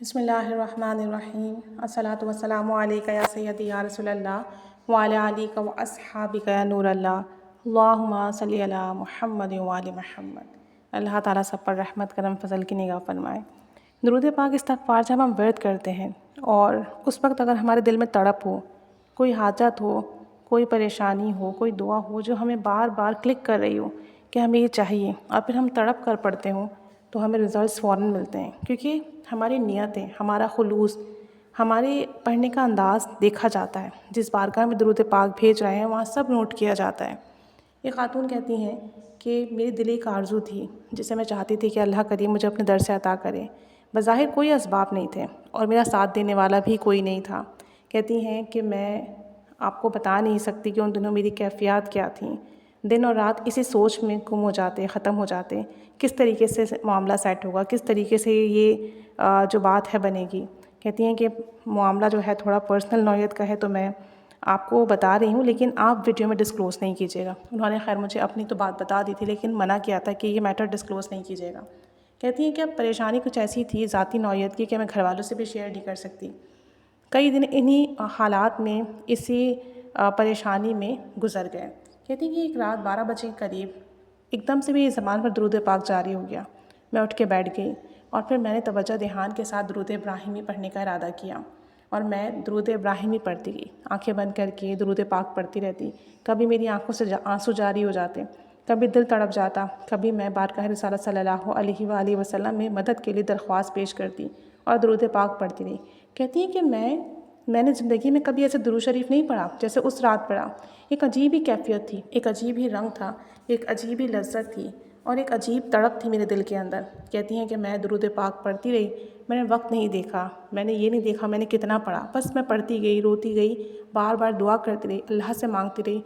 بسم اللہ الرحمن الرحیم الصلاۃ والسلام علیک یا سیدی یا رسول اللہ وعلی آلک و اصحابک یا نور اللہ اللہم صلی علی محمد وعلی محمد۔ اللہ تعالیٰ سب پر رحمت کرم فضل کی نگاہ فرمائے۔ درود پاک استغفار جب ہم ورد کرتے ہیں اور اس وقت اگر ہمارے دل میں تڑپ ہو، کوئی حاجت ہو، کوئی پریشانی ہو، کوئی دعا ہو جو ہمیں بار بار کلک کر رہی ہو کہ ہمیں یہ چاہیے، اور پھر ہم تڑپ کر پڑھتے ہوں تو ہمیں رزلٹس فوراً ملتے ہیں، کیونکہ ہماری نیتیں، ہمارا خلوص، ہمارے پڑھنے کا انداز دیکھا جاتا ہے۔ جس بارگاہ میں درود پاک بھیج رہے ہیں وہاں سب نوٹ کیا جاتا ہے۔ ایک خاتون کہتی ہیں کہ میری دل ایک آرزو تھی جسے میں چاہتی تھی کہ اللہ کریم مجھے اپنے در سے عطا کرے۔ بظاہر کوئی اسباب نہیں تھے اور میرا ساتھ دینے والا بھی کوئی نہیں تھا۔ کہتی ہیں کہ میں آپ کو بتا نہیں سکتی کہ ان دنوں میری کیفیات کیا تھیں۔ دن اور رات اسی سوچ میں گم ہو جاتے، ختم ہو جاتے، کس طریقے سے معاملہ سیٹ ہوگا، کس طریقے سے یہ جو بات ہے بنے گی۔ کہتی ہیں کہ معاملہ جو ہے تھوڑا پرسنل نوعیت کا ہے تو میں آپ کو بتا رہی ہوں، لیکن آپ ویڈیو میں ڈسکلوز نہیں کیجیے گا۔ انہوں نے خیر مجھے اپنی تو بات بتا دی تھی لیکن منع کیا تھا کہ یہ میٹر ڈسکلوز نہیں کیجیے گا۔ کہتی ہیں کہ اب پریشانی کچھ ایسی تھی ذاتی نوعیت کی کہ میں گھر والوں سے بھی شیئر نہیں کر سکتی۔ کئی دن انہی حالات میں، اسی پریشانی میں گزر گئے۔ کہتی ہیں کہ ایک رات 12 بجے کے قریب ایک دم سے میری زبان پر درود پاک جاری ہو گیا۔ میں اٹھ کے بیٹھ گئی اور پھر میں نے توجہ دھیان کے ساتھ درود ابراہیمی پڑھنے کا ارادہ کیا اور میں درود ابراہیمی پڑھتی گئی، آنکھیں بند کر کے درود پاک پڑھتی رہتی۔ کبھی میری آنکھوں سے آنسو جاری ہو جاتے، کبھی دل تڑپ جاتا، کبھی میں بارگاہ رسالت صلی اللہ علیہ وآلہ وسلم میں مدد کے لیے درخواست پیش کرتی اور درود پاک پڑھتی رہی۔ کہتی ہیں کہ میں نے زندگی میں کبھی ایسے درود شریف نہیں پڑھا جیسے اس رات پڑھا۔ ایک عجیب ہی کیفیت تھی، ایک عجیب ہی رنگ تھا، ایک عجیب ہی لذت تھی اور ایک عجیب تڑپ تھی میرے دل کے اندر۔ کہتی ہیں کہ میں درود پاک پڑھتی رہی، میں نے وقت نہیں دیکھا، میں نے یہ نہیں دیکھا میں نے کتنا پڑھا، بس میں پڑھتی گئی، روتی گئی، بار بار دعا کرتی رہی، اللہ سے مانگتی رہی،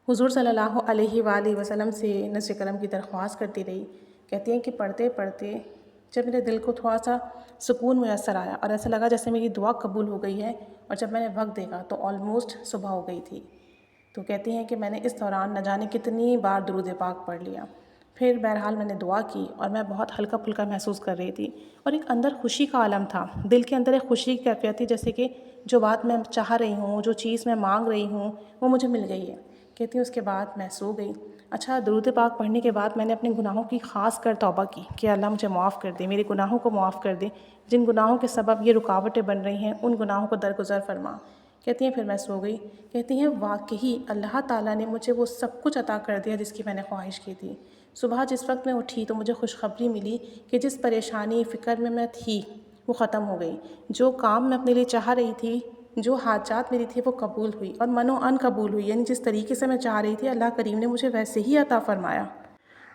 حضور صلی اللہ علیہ وآلہ وسلم سے نصر کرم کی درخواست کرتی رہی۔ کہتی ہیں کہ پڑھتے پڑھتے جب میرے دل کو تھوڑا سا سکون میسر آیا اور ایسا لگا جیسے میری دعا قبول ہو گئی ہے، اور جب میں نے وقت دیکھا تو آلموسٹ صبح ہو گئی تھی۔ تو کہتی ہیں کہ میں نے اس دوران نہ جانے کتنی بار درود پاک پڑھ لیا۔ پھر بہرحال میں نے دعا کی اور میں بہت ہلکا پھلکا محسوس کر رہی تھی اور ایک اندر خوشی کا عالم تھا، دل کے اندر ایک خوشی کی کیفیت تھی، جیسے کہ جو بات میں چاہ رہی ہوں، جو چیز میں مانگ رہی ہوں وہ مجھے مل گئی ہے۔ کہتی ہیں اس کے بعد میں سو گئی۔ اچھا، درود پاک پڑھنے کے بعد میں نے اپنے گناہوں کی خاص کر توبہ کی کہ اللہ مجھے معاف کر دے، میرے گناہوں کو معاف کر دے، جن گناہوں کے سبب یہ رکاوٹیں بن رہی ہیں ان گناہوں کو درگزر فرما۔ کہتی ہیں پھر میں سو گئی۔ کہتی ہیں واقعی اللہ تعالیٰ نے مجھے وہ سب کچھ عطا کر دیا جس کی میں نے خواہش کی تھی۔ صبح جس وقت میں اٹھی تو مجھے خوشخبری ملی کہ جس پریشانی فکر میں تھی وہ ختم ہو گئی، جو کام میں اپنے لیے چاہ رہی تھی، جو حاجات میری تھی وہ قبول ہوئی اور من و ان قبول ہوئی، یعنی جس طریقے سے میں چاہ رہی تھی اللہ کریم نے مجھے ویسے ہی عطا فرمایا۔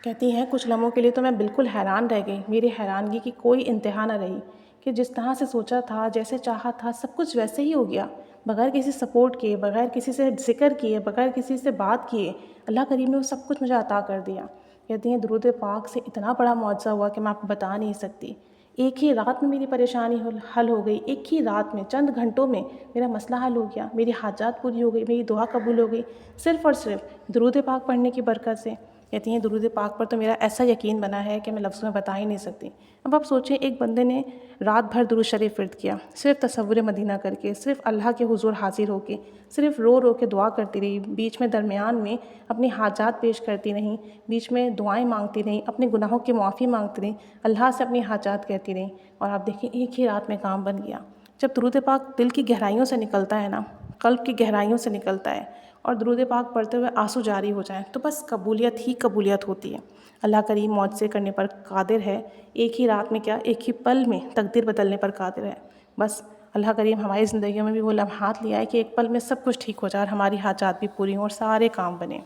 کہتی ہیں کچھ لمحوں کے لیے تو میں بالکل حیران رہ گئی، میری حیرانگی کی کوئی انتہا نہ رہی کہ جس طرح سے سوچا تھا، جیسے چاہا تھا، سب کچھ ویسے ہی ہو گیا، بغیر کسی سپورٹ کیے، بغیر کسی سے ذکر کیے، بغیر کسی سے بات کیے اللہ کریم نے وہ سب کچھ مجھے عطا کر دیا۔ کہتی ہیں درود پاک سے اتنا بڑا معجزہ ہوا کہ میں آپ کو بتا نہیں سکتی۔ ایک ہی رات میں میری پریشانی حل ہو گئی، ایک ہی رات میں، چند گھنٹوں میں میرا مسئلہ حل ہو گیا، میری حاجات پوری ہو گئی، میری دعا قبول ہو گئی، صرف اور صرف درود پاک پڑھنے کی برکت سے۔ کہتی ہیں درود پاک پر تو میرا ایسا یقین بنا ہے کہ میں لفظوں میں بتا ہی نہیں سکتی۔ اب آپ سوچیں، ایک بندے نے رات بھر درود شریف ورد کیا، صرف تصور مدینہ کر کے، صرف اللہ کے حضور حاضر ہو کے، صرف رو رو کے دعا کرتی رہی، بیچ میں درمیان میں اپنی حاجات پیش کرتی رہیں، بیچ میں دعائیں مانگتی رہیں، اپنے گناہوں کی معافی مانگتی رہیں، اللہ سے اپنی حاجات کہتی رہیں، اور آپ دیکھیں ایک ہی رات میں کام بن گیا۔ جب درود پاک دل کی گہرائیوں سے نکلتا ہے نا، قلب کی گہرائیوں سے نکلتا ہے اور درود پاک پڑھتے ہوئے آنسو جاری ہو جائیں تو بس قبولیت ہی قبولیت ہوتی ہے۔ اللہ کریم معجزے کرنے پر قادر ہے، ایک ہی رات میں کیا، ایک ہی پل میں تقدیر بدلنے پر قادر ہے۔ بس اللہ کریم ہماری زندگیوں میں بھی وہ لمحات لے آئے کہ ایک پل میں سب کچھ ٹھیک ہو جائے اور ہماری حاجات بھی پوری ہوں اور سارے کام بنے۔